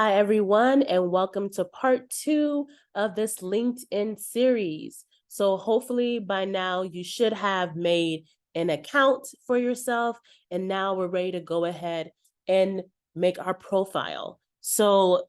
Hi, everyone, and welcome to part 2 of this LinkedIn series. So hopefully by now you should have made an account for yourself, and now we're ready to go ahead and make our profile. So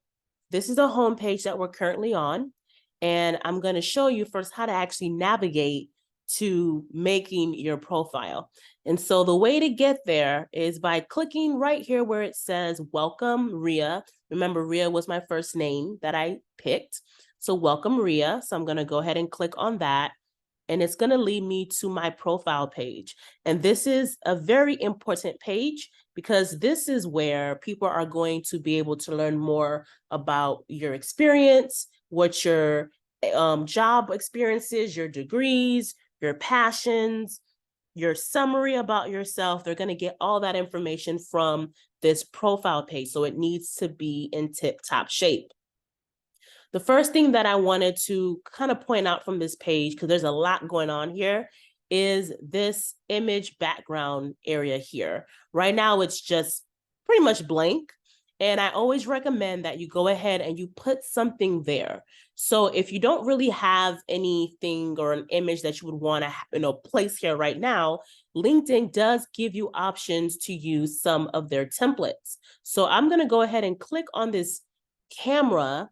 this is the homepage that we're currently on, and I'm going to show you first how to actually navigate to making your profile. And so the way to get there is by clicking right here where it says welcome RHIA. Remember, RHIA was my first name that I picked. So welcome RHIA. So I'm going to go ahead and click on that. And it's going to lead me to my profile page. And this is a very important page because this is where people are going to be able to learn more about your experience, what your job experiences, your degrees, your passions, your summary about yourself. They're going to get all that information from this profile page. So it needs to be in tip-top shape. The first thing that I wanted to kind of point out from this page, because there's a lot going on here, is this image background area here. Right now, it's just pretty much blank. And I always recommend that you go ahead and you put something there. So if you don't really have anything or an image that you would want to place here right now, LinkedIn does give you options to use some of their templates. So I'm going to go ahead and click on this camera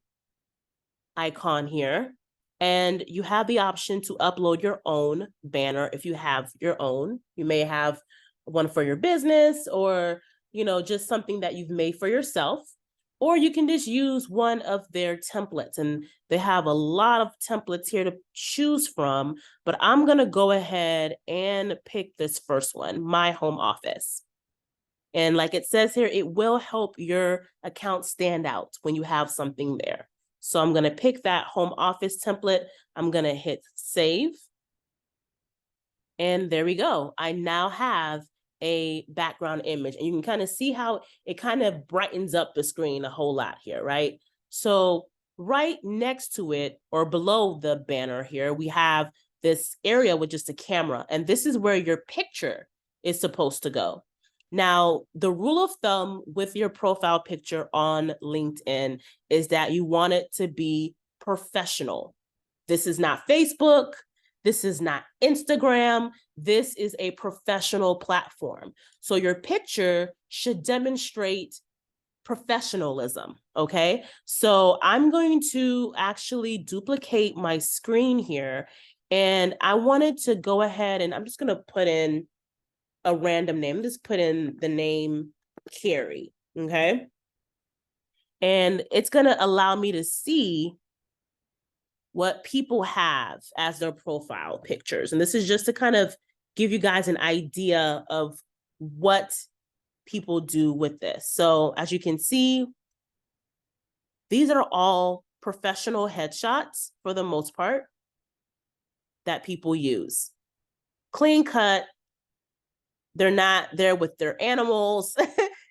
icon here, and you have the option to upload your own banner if you have your own. You may have one for your business or, just something that you've made for yourself, or you can just use one of their templates. And they have a lot of templates here to choose from, but I'm going to go ahead and pick this first one, my home office. And like it says here, it will help your account stand out when you have something there. So I'm going to pick that home office template. I'm going to hit save. And there we go. I now have a background image. And you can kind of see how it kind of brightens up the screen a whole lot here, right? So right next to it or below the banner here, we have this area with just a camera. And this is where your picture is supposed to go. Now, the rule of thumb with your profile picture on LinkedIn is that you want it to be professional. This is not Facebook. This is not Instagram. This is a professional platform. So your picture should demonstrate professionalism, okay? So I'm going to actually duplicate my screen here. And I wanted to go ahead and I'm just going to put in a random name. Just put in the name Carrie, okay? And it's going to allow me to see what people have as their profile pictures. And this is just to kind of give you guys an idea of what people do with this. So as you can see, these are all professional headshots for the most part that people use. Clean cut. They're not there with their animals.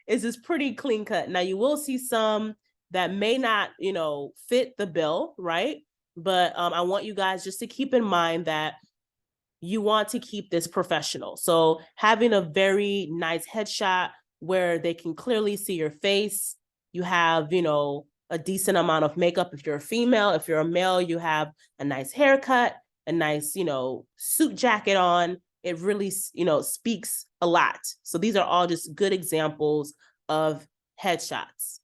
It's just pretty clean cut. Now you will see some that may not, fit the bill, right? But I want you guys just to keep in mind that you want to keep this professional. So having a very nice headshot where they can clearly see your face, you have, a decent amount of makeup if you're a female. If you're a male, you have a nice haircut, a nice, suit jacket on. It really, speaks a lot. So these are all just good examples of headshots.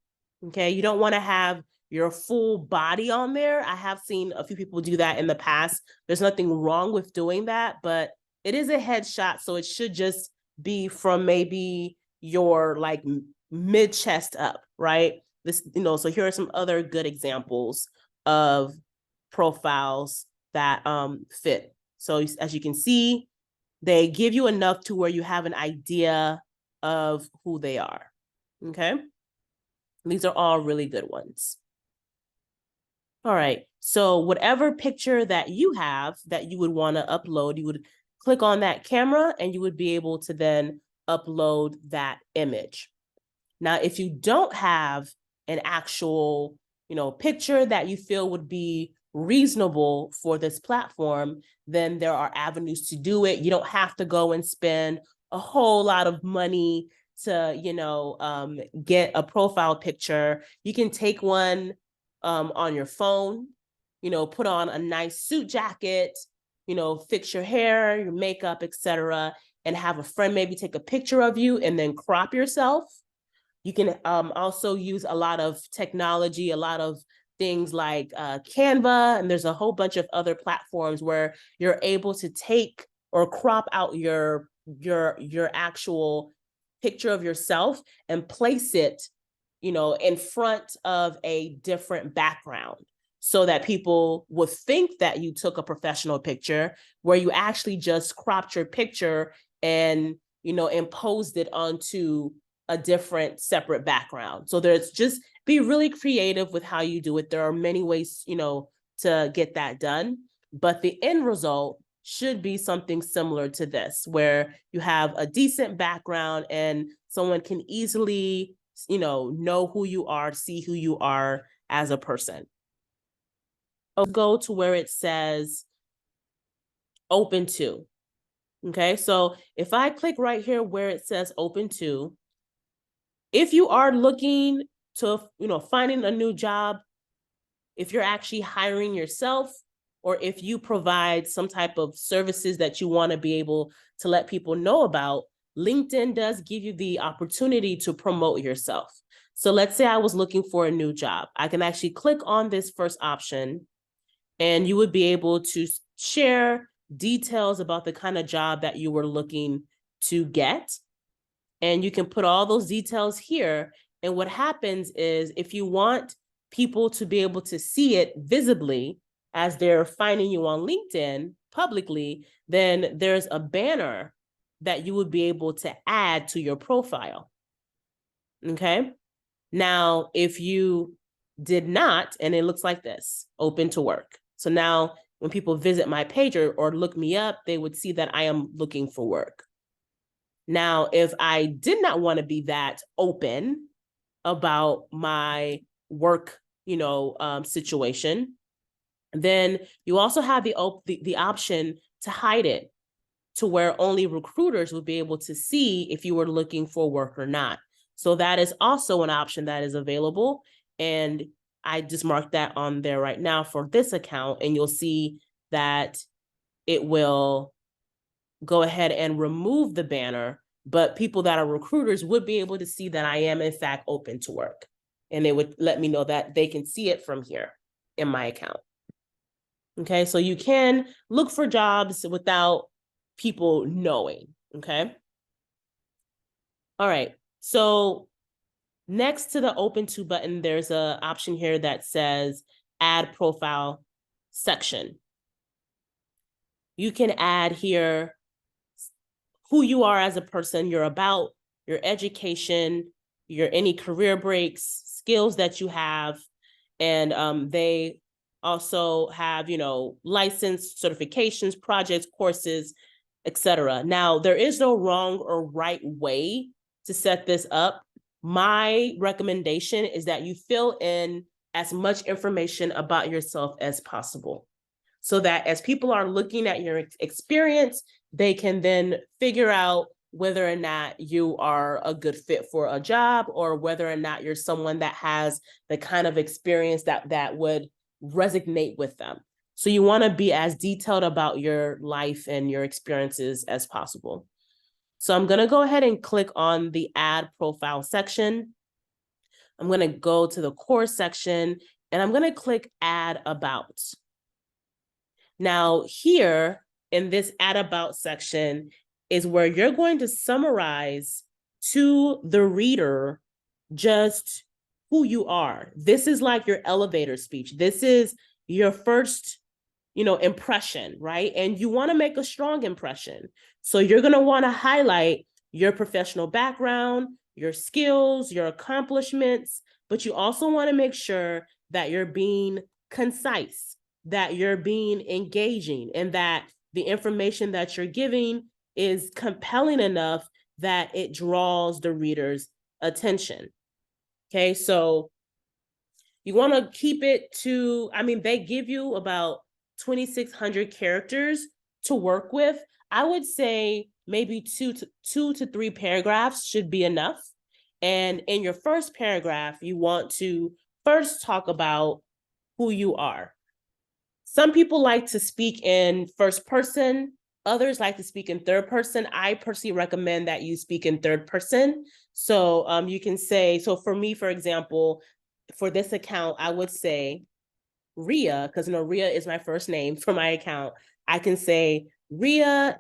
Okay, you don't want to have your full body on there. I have seen a few people do that in the past. There's nothing wrong with doing that, but it is a headshot, so it should just be from maybe your like mid chest up, right? This, so here are some other good examples of profiles that fit. So as you can see, they give you enough to where you have an idea of who they are, okay? These are all really good ones. All right, so whatever picture that you have that you would want to upload, you would click on that camera and you would be able to then upload that image. Now, if you don't have an actual, picture that you feel would be reasonable for this platform, then there are avenues to do it. You don't have to go and spend a whole lot of money to, get a profile picture. You can take one on your phone, put on a nice suit jacket, fix your hair, your makeup, etc., and have a friend maybe take a picture of you and then crop yourself. You can also use a lot of technology, a lot of things like Canva, and there's a whole bunch of other platforms where you're able to take or crop out your actual picture of yourself and place it, in front of a different background, so that people would think that you took a professional picture where you actually just cropped your picture and, imposed it onto a different separate background. So there's just be really creative with how you do it. There are many ways, to get that done, but the end result should be something similar to this, where you have a decent background and someone can easily, know who you are, see who you are as a person. I'll go to where it says open to. Okay, so if I click right here where it says open to, if you are looking to, finding a new job, if you're actually hiring yourself, or if you provide some type of services that you want to be able to let people know about, LinkedIn does give you the opportunity to promote yourself. So let's say I was looking for a new job. I can actually click on this first option, and you would be able to share details about the kind of job that you were looking to get. And you can put all those details here. And what happens is, if you want people to be able to see it visibly as they're finding you on LinkedIn publicly, then there's a banner that you would be able to add to your profile. Okay. Now, if you did not, and it looks like this, open to work. So now when people visit my page or look me up, they would see that I am looking for work. Now, if I did not want to be that open about my work, situation, then you also have the option to hide it, to where only recruiters would be able to see if you were looking for work or not. So that is also an option that is available. And I just marked that on there right now for this account, and you'll see that it will go ahead and remove the banner, but people that are recruiters would be able to see that I am in fact open to work. And they would let me know that they can see it from here in my account. Okay, so you can look for jobs without people knowing, okay? All right, so next to the open to button, there's an option here that says add profile section. You can add here who you are as a person, your about, your education, your any career breaks, skills that you have, and they also have, license, certifications, projects, courses, etc. Now, there is no wrong or right way to set this up. My recommendation is that you fill in as much information about yourself as possible, so that as people are looking at your experience, they can then figure out whether or not you are a good fit for a job, or whether or not you're someone that has the kind of experience that would resonate with them. So you want to be as detailed about your life and your experiences as possible. So I'm going to go ahead and click on the add profile section. I'm going to go to the course section, and I'm going to click add about. Now here in this add about section is where you're going to summarize to the reader just who you are. This is like your elevator speech. This is your first, impression, right? And you want to make a strong impression. So you're going to want to highlight your professional background, your skills, your accomplishments, but you also want to make sure that you're being concise, that you're being engaging, and that the information that you're giving is compelling enough that it draws the reader's attention. Okay, so you want to keep it to, they give you about 2,600 characters to work with. I would say maybe two to three paragraphs should be enough. And in your first paragraph, you want to first talk about who you are. Some people like to speak in first person. Others like to speak in third person. I personally recommend that you speak in third person. So you can say, so for me, for example, for this account, I would say RHIA, because RHIA is my first name for my account. I can say RHIA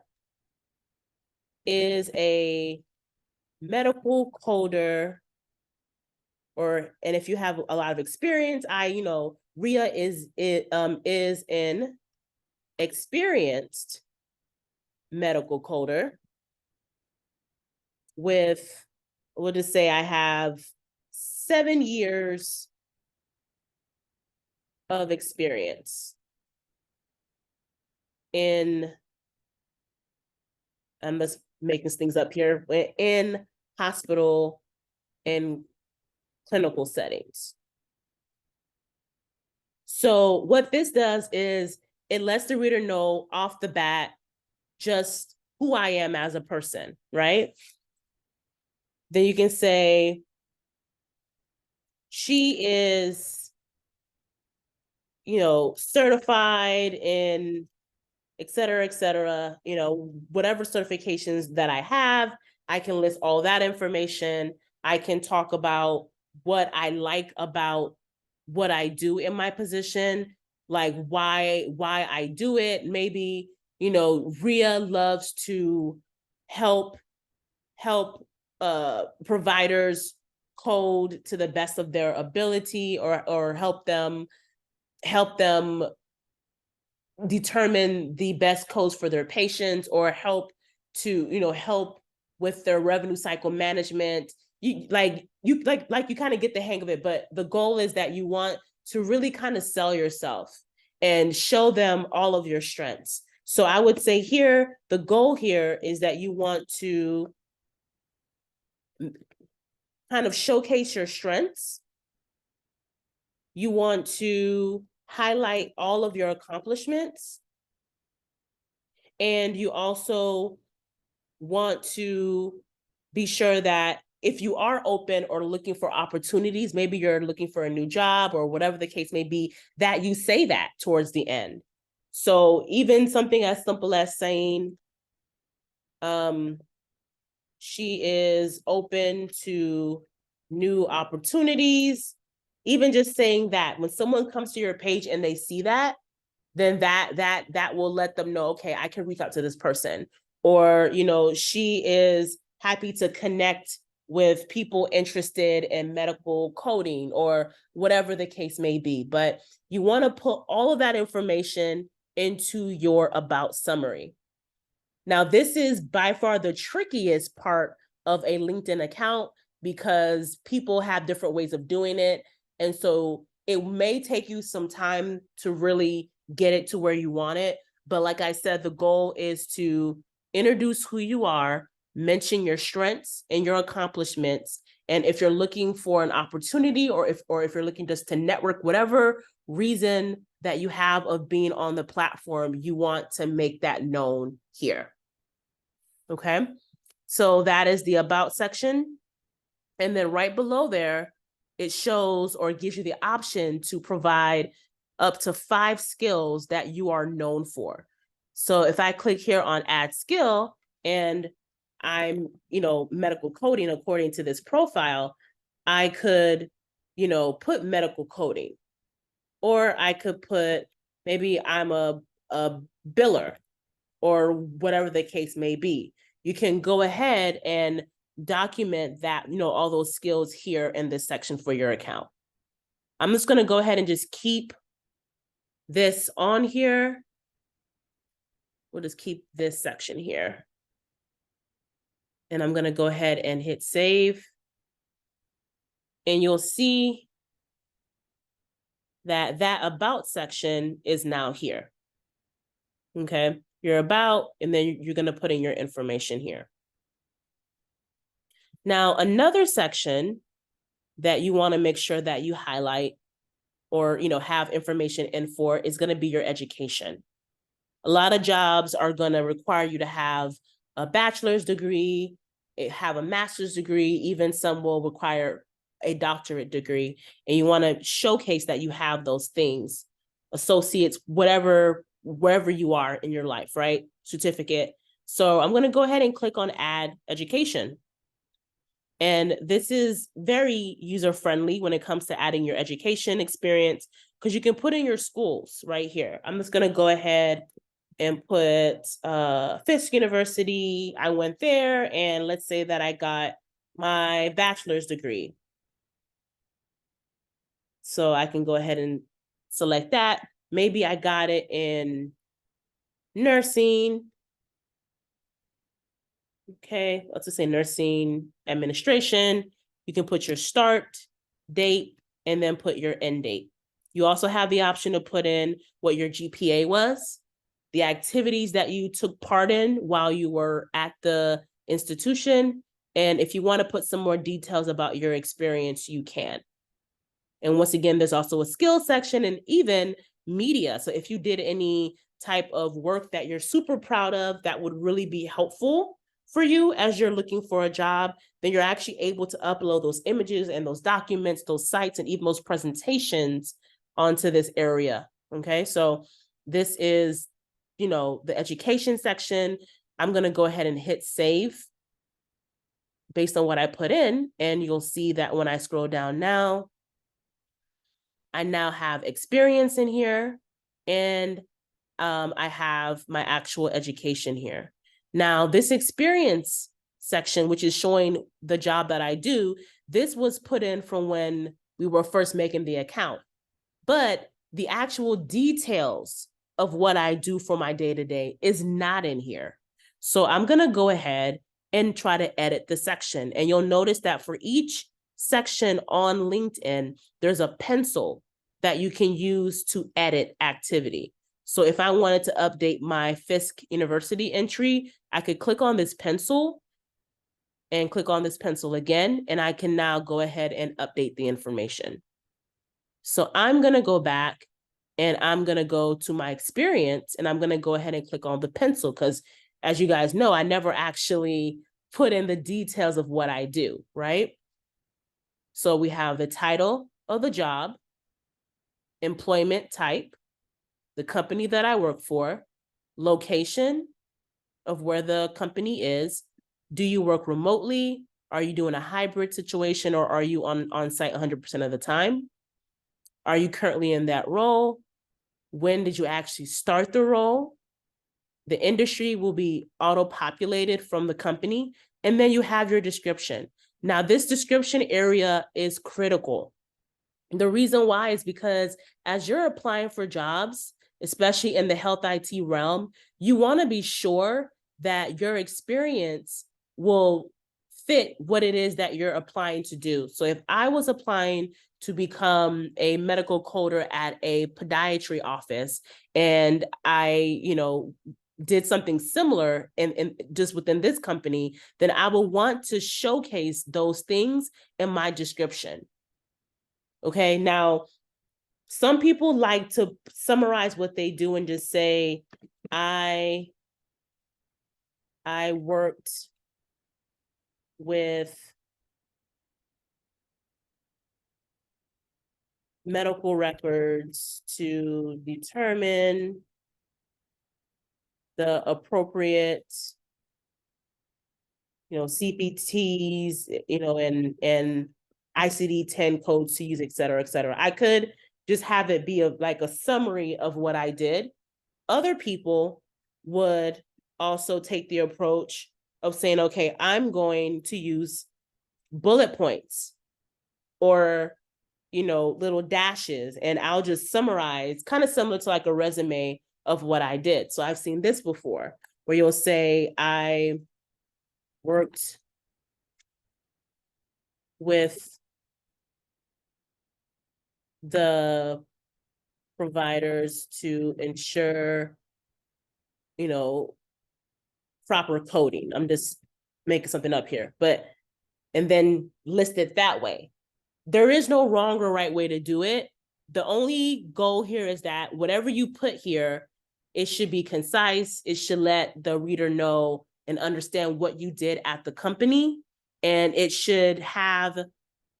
is a medical coder, and if you have a lot of experience, RHIA is an experienced medical coder with, we'll just say I have 7 years of experience in, I'm just making things up here, in hospital and clinical settings. So what this does is it lets the reader know off the bat just who I am as a person, right? Then you can say, she is, certified in et cetera, whatever certifications that I have, I can list all that information. I can talk about what I like about what I do in my position, like why I do it. Maybe, RHIA loves to help providers code to the best of their ability, or help them determine the best codes for their patients, or help with their revenue cycle management. You kind of get the hang of it, but the goal is that you want to really kind of sell yourself and show them all of your strengths. So I would say here, the goal here is that you want to kind of showcase your strengths. You want to highlight all of your accomplishments. And you also want to be sure that if you are open or looking for opportunities, maybe you're looking for a new job or whatever the case may be, that you say that towards the end. So even something as simple as saying, she is open to new opportunities. Even just saying that, when someone comes to your page and they see that, then that will let them know, okay, I can reach out to this person. Or, she is happy to connect with people interested in medical coding, or whatever the case may be. But you want to put all of that information into your about summary. Now, this is by far the trickiest part of a LinkedIn account, because people have different ways of doing it. And so it may take you some time to really get it to where you want it. But like I said, the goal is to introduce who you are, mention your strengths and your accomplishments. And if you're looking for an opportunity, or if you're looking just to network, whatever reason that you have of being on the platform, you want to make that known here. Okay, so that is the about section. And then right below there, it shows or gives you the option to provide up to 5 skills that you are known for. So if I click here on add skill, and I'm, medical coding according to this profile, I could, put medical coding, or I could put, maybe I'm a biller, or whatever the case may be. You can go ahead and document that, all those skills here in this section for your account. I'm just going to go ahead and just keep this on here. We'll just keep this section here. And I'm going to go ahead and hit save. And you'll see that about section is now here. Okay, your about, and then you're going to put in your information here. Now, another section that you want to make sure that you highlight, or have information in for, is going to be your education. A lot of jobs are going to require you to have a bachelor's degree, have a master's degree, even some will require a doctorate degree, and you want to showcase that you have those things, associates, whatever, wherever you are in your life, right? Certificate. So I'm going to go ahead and click on add education. And this is very user-friendly when it comes to adding your education experience, because you can put in your schools right here. I'm just going to go ahead and put Fisk University. I went there, and let's say that I got my bachelor's degree. So I can go ahead and select that. Maybe I got it in nursing. Okay, let's just say nursing administration. You can put your start date and then put your end date. You also have the option to put in what your GPA was, the activities that you took part in while you were at the institution. And if you want to put some more details about your experience, you can. And once again, there's also a skills section and even media. So if you did any type of work that you're super proud of that would really be helpful for you as you're looking for a job, then you're actually able to upload those images and those documents, those sites, and even those presentations onto this area. Okay, so this is, you know, the education section. I'm going to go ahead and hit save based on what I put in, and you'll see that when I scroll down now, I now have experience in here, and I have my actual education here. Now, this experience section, which is showing the job that I do, this was put in from when we were first making the account. But the actual details of what I do for my day-to-day is not in here. So I'm going to go ahead and try to edit the section. And you'll notice that for each section on LinkedIn, there's a pencil that you can use to edit activity. So if I wanted to update my Fisk University entry, I could click on this pencil and click on this pencil again, and I can now go ahead and update the information. So I'm going to go back and I'm going to go to my experience, and I'm going to go ahead and click on the pencil because, as you guys know, I never actually put in the details of what I do, right? So we have the title of the job, employment type, the company that I work for, location of where the company is. Do you work remotely? Are you doing a hybrid situation, or are you on site 100% of the time? Are you currently in that role? When did you actually start the role? The industry will be auto-populated from the company. And then you have your description. Now, this description area is critical. The reason why is because as you're applying for jobs, especially in the health IT realm, you want to be sure that your experience will fit what it is that you're applying to do. So if I was applying to become a medical coder at a podiatry office, and I, did something similar in just within this company, then I will want to showcase those things in my description. Okay, now, some people like to summarize what they do and just say, I worked with medical records to determine the appropriate, CPTs, and ICD-10 codes to use, et cetera, et cetera. I could just have it be like a summary of what I did. Other people would also take the approach of saying, okay, I'm going to use bullet points or, little dashes, and I'll just summarize, kind of similar to like a resume of what I did. So I've seen this before, where you'll say, I worked with the providers to ensure, proper coding. I'm just making something up here, and then list it that way. There is no wrong or right way to do it. The only goal here is that whatever you put here, it should be concise. It should let the reader know and understand what you did at the company. And it should have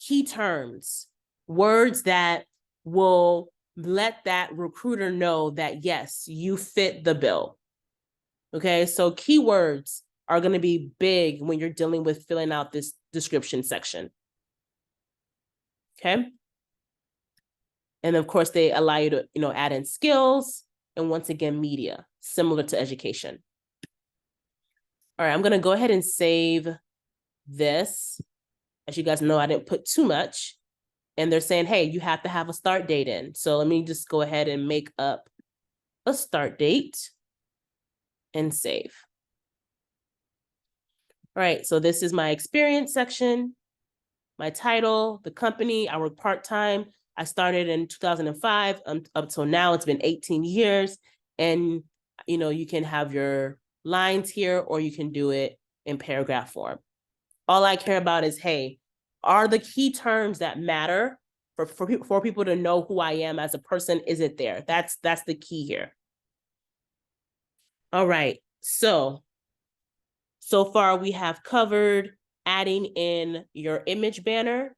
key terms, words that will let that recruiter know that, yes, you fit the bill. Okay, so keywords are going to be big when you're dealing with filling out this description section. Okay. And of course, they allow you to, add in skills and once again, media, similar to education. All right, I'm going to go ahead and save this. As you guys know, I didn't put too much. And they're saying, hey, you have to have a start date in. So let me just go ahead and make up a start date and save. All right, so this is my experience section, my title, the company. I work part-time. I started in 2005 up till now. It's been 18 years. And, you can have your lines here, or you can do it in paragraph form. All I care about is, hey, are the key terms that matter for people to know who I am as a person, is it there? That's the key here. All right, so far we have covered adding in your image banner,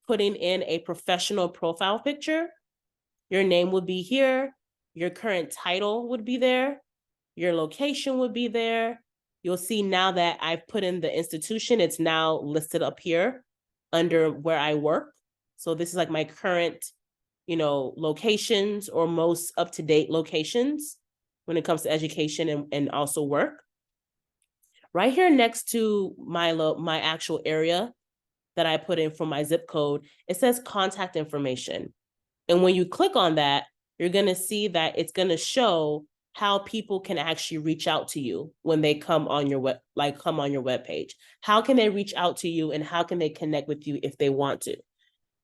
putting in a professional profile picture. Your name would be here. Your current title would be there. Your location would be there. You'll see now that I've put in the institution, it's now listed up here under where I work. So this is like my current, locations or most up-to-date locations when it comes to education and also work. Right here next to my actual area that I put in for my zip code, it says contact information. And when you click on that, you're going to see that it's going to show how people can actually reach out to you when they come on your web page. How can they reach out to you, and how can they connect with you if they want to?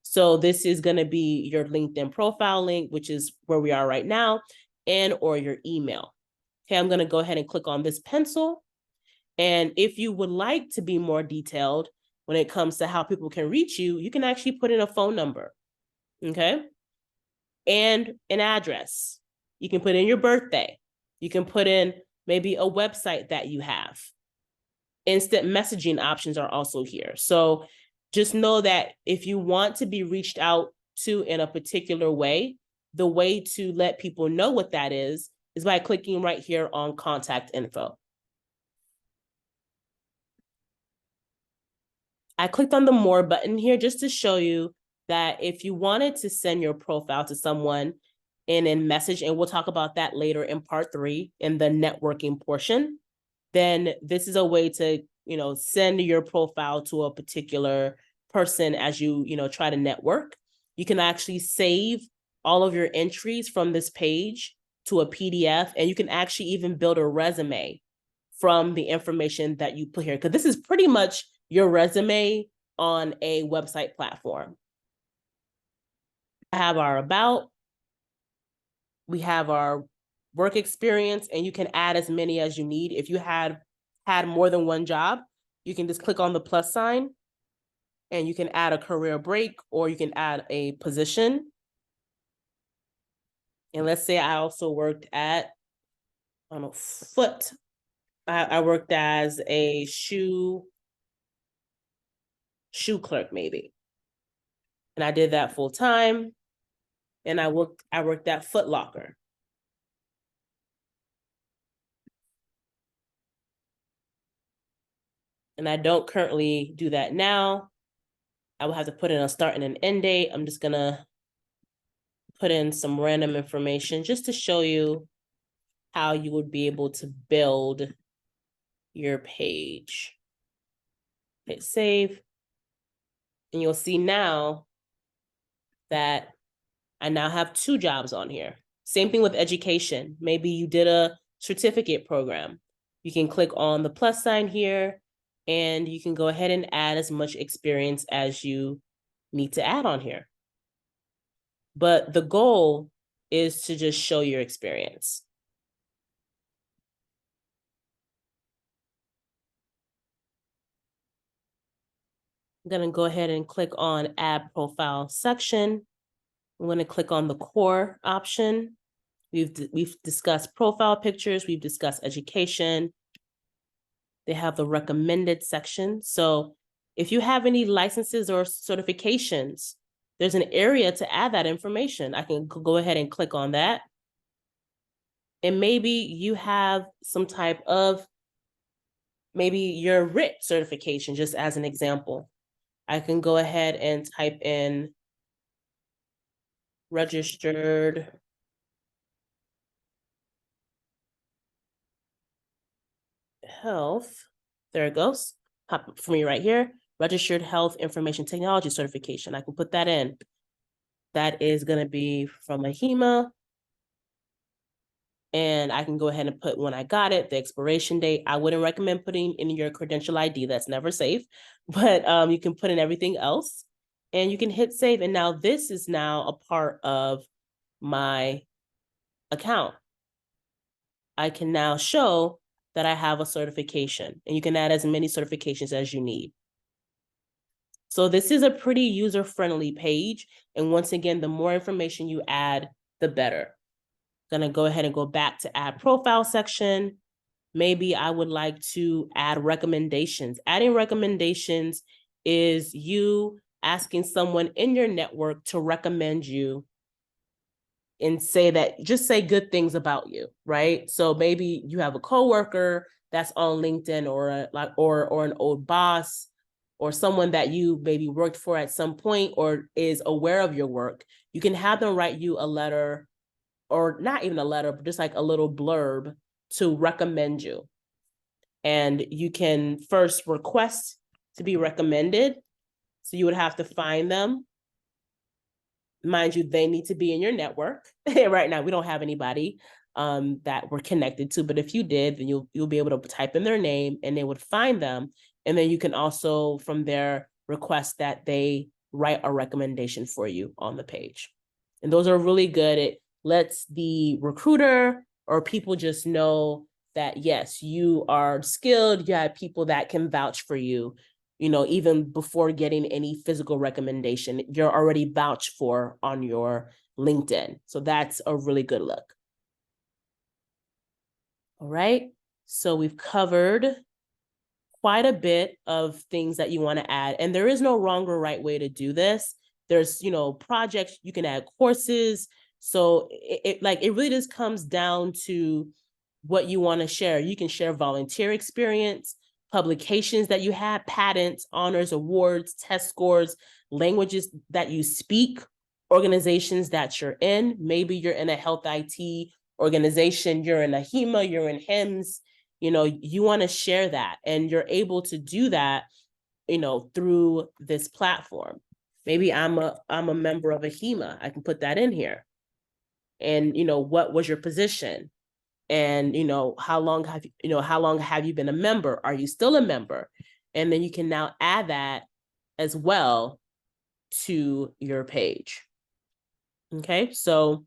So this is going to be your LinkedIn profile link, which is where we are right now, and or your email. Okay, I'm going to go ahead and click on this pencil. And if you would like to be more detailed when it comes to how people can reach you, you can actually put in a phone number, okay? And an address. You can put in your birthday. You can put in maybe a website that you have. Instant messaging options are also here. So just know that if you want to be reached out to in a particular way, the way to let people know what that is by clicking right here on contact info. I clicked on the more button here just to show you that if you wanted to send your profile to someone in a message, and we'll talk about that later in part 3 in the networking portion, then this is a way to, send your profile to a particular person as you, try to network. You can actually save all of your entries from this page to a PDF, and you can actually even build a resume from the information that you put here, because this is pretty much your resume on a website platform. I have our about, we have our work experience, and you can add as many as you need. If you had more than one job, you can just click on the plus sign and you can add a career break, or you can add a position. And let's say I also worked at, foot. I worked as a shoe clerk maybe. And I did that full time. And I worked at Foot Locker. And I don't currently do that now. I will have to put in a start and an end date. I'm just gonna put in some random information just to show you how you would be able to build your page. Hit save. And you'll see now that I now have 2 jobs on here. Same thing with education. Maybe you did a certificate program. You can click on the plus sign here, and you can go ahead and add as much experience as you need to add on here. But the goal is to just show your experience. I'm going to go ahead and click on Add Profile section. I'm going to click on the core option. We've discussed profile pictures. We've discussed education. They have the recommended section. So if you have any licenses or certifications, there's an area to add that information. I can go ahead and click on that. And maybe you have some type of, maybe your RHIA certification, just as an example. I can go ahead and type in registered health. There it goes. Pop up for me right here. Registered Health Information Technology certification. I can put that in. That is going to be from a HEMA. And I can go ahead and put when I got it, the expiration date. I wouldn't recommend putting in your credential ID. That's never safe. But you can put in everything else. And you can hit save. And now this is now a part of my account. I can now show that I have a certification. And you can add as many certifications as you need. So this is a pretty user-friendly page. And once again, the more information you add, the better. Gonna go ahead and go back to add profile section. Maybe I would like to add recommendations. Adding recommendations is you asking someone in your network to recommend you and just say good things about you, right? So maybe you have a coworker that's on LinkedIn, or an old boss, or someone that you maybe worked for at some point or is aware of your work. You can have them write you a letter, or not even a letter, but just like a little blurb to recommend you. And you can first request to be recommended. So you would have to find them. Mind you, they need to be in your network. Right now, we don't have anybody that we're connected to, but if you did, then you'll be able to type in their name and they would find them. And then you can also, from there, request that they write a recommendation for you on the page. And those are really good. It lets the recruiter or people just know that, yes, you are skilled, you have people that can vouch for you, even before getting any physical recommendation, you're already vouched for on your LinkedIn. So that's a really good look. All right, so we've covered quite a bit of things that you want to add, and there is no wrong or right way to do this. There's, projects, you can add courses. So it really just comes down to what you want to share. You can share volunteer experience, publications that you have, patents, honors, awards, test scores, languages that you speak, organizations that you're in. Maybe you're in a health IT organization, you're in a HEMA, you're in HIMSS, you want to share that, and you're able to do that, through this platform. Maybe I'm a member of a HEMA. I can put that in here. And, what was your position? And, how long have you been a member? Are you still a member? And then you can now add that as well to your page. Okay, so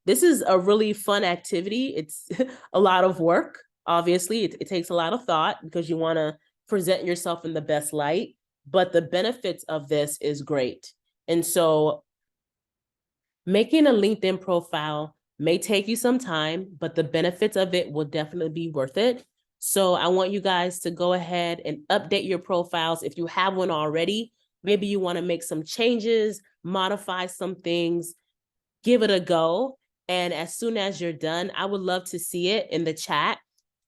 this is a really fun activity. It's a lot of work. Obviously, it takes a lot of thought because you want to present yourself in the best light, but the benefits of this is great. And so making a LinkedIn profile may take you some time, but the benefits of it will definitely be worth it. So I want you guys to go ahead and update your profiles. If you have one already, maybe you want to make some changes, modify some things, give it a go. And as soon as you're done, I would love to see it in the chat.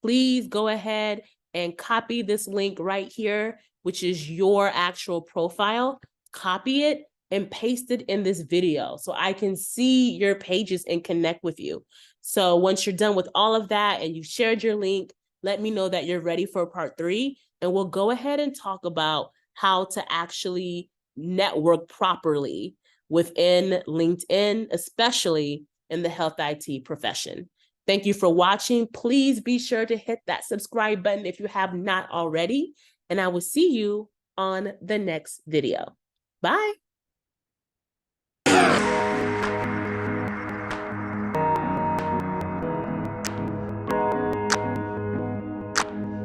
Please go ahead and copy this link right here, which is your actual profile. Copy it and paste it in this video so I can see your pages and connect with you. So once you're done with all of that and you've shared your link, let me know that you're ready for part 3, and we'll go ahead and talk about how to actually network properly within LinkedIn, especially in the health IT profession. Thank you for watching. Please be sure to hit that subscribe button if you have not already, and I will see you on the next video. Bye.